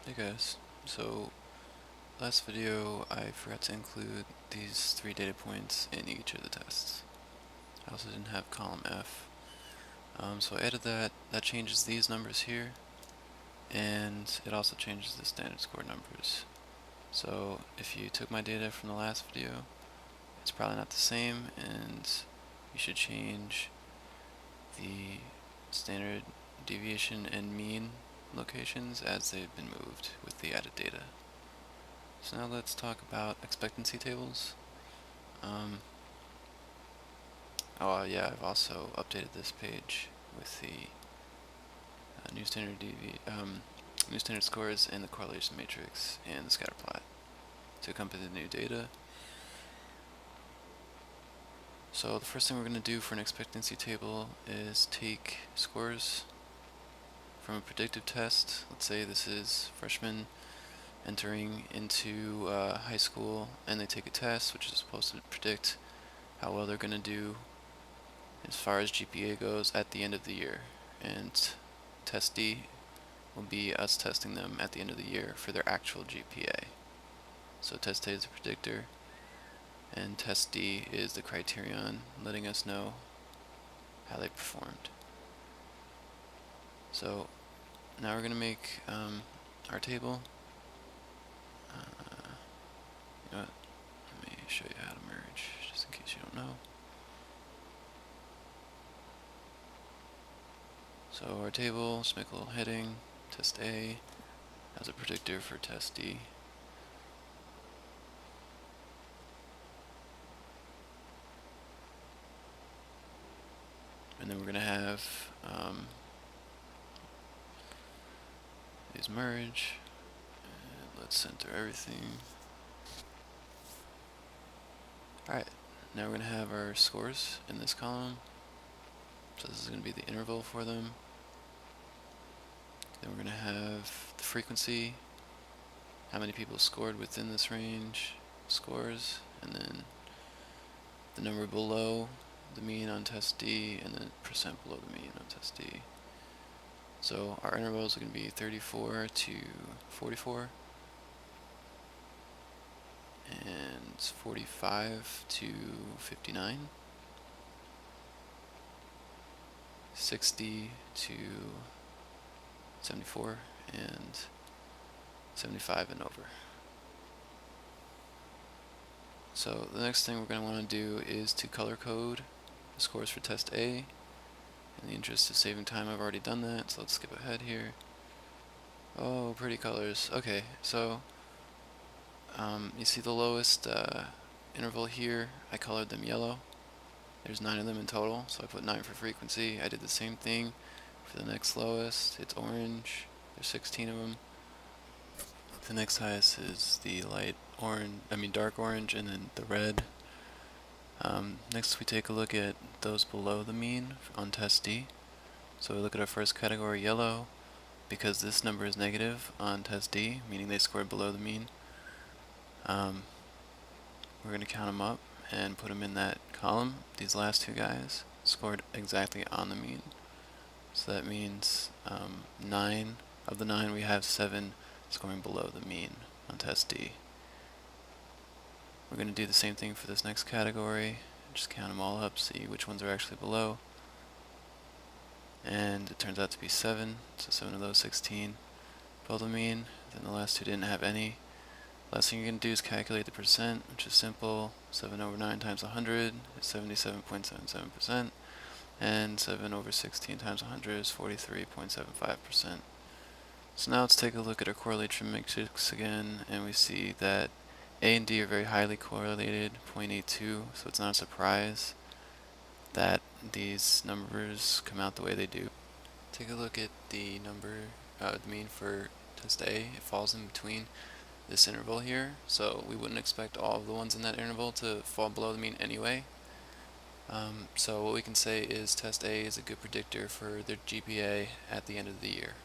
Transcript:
Hey guys, so last video I forgot to include these 3 data points in each of the tests. I also didn't have column F. So I added that. That changes these numbers here, and it also changes the standard score numbers. So if you took my data from the last video, it's probably not the same, and you should change the standard deviation and mean locations as they've been moved with the added data. So now let's talk about expectancy tables. Yeah, I've also updated this page with the new standard scores and the correlation matrix and the scatter plot to accompany the new data. So the first thing we're going to do for an expectancy table is take scores from a predictive test. Let's say this is freshmen entering into high school, and they take a test which is supposed to predict how well they're going to do as far as GPA goes at the end of the year. And test D will be us testing them at the end of the year for their actual GPA. So test A is the predictor, and test D is the criterion letting us know how they performed. So now we're going to make our table. You know what? Let me show you how to merge, just in case you don't know. So our table, just make a little heading, test A as a predictor for test D. And then we're going to have these merge. And let's center everything. Alright, now we're going to have our scores in this column. So this is going to be the interval for them. Then we're going to have the frequency, how many people scored within this range, scores, and then the number below the mean on test D, and then percent below the mean on test D. So our intervals are going to be 34 to 44, and 45 to 59, 60 to 74, and 75 and over. So the next thing we're going to want to do is to color code the scores for test A. In the interest of saving time, I've already done that, so let's skip ahead here. Oh, pretty colors. Okay, so you see the lowest interval here, I colored them yellow. There's 9 of them in total, so I put 9 for frequency. I did the same thing for the next lowest. It's orange. There's 16 of them. The next highest is the dark orange, and then the red. Next we take a look at those below the mean on test D. So we look at our first category, yellow, because this number is negative on test D, meaning they scored below the mean. We're going to count them up and put them in that column. These last two guys scored exactly on the mean. So that means 9 of the 9, we have 7 scoring below the mean on test D. We're going to do the same thing for this next category. Just count them all up, see which ones are actually below. And it turns out to be 7, so 7 of those 16 below the mean. Then the last two didn't have any. Last thing you're going to do is calculate the percent, which is simple. 7 over 9 times 100 is 77.77%, and 7 over 16 times 100 is 43.75%. So now let's take a look at our correlation matrix again, and we see that A and D are very highly correlated, 0.82, so it's not a surprise that these numbers come out the way they do. Take a look at the mean for test A. It falls in between this interval here, so we wouldn't expect all of the ones in that interval to fall below the mean anyway. So what we can say is test A is a good predictor for their GPA at the end of the year.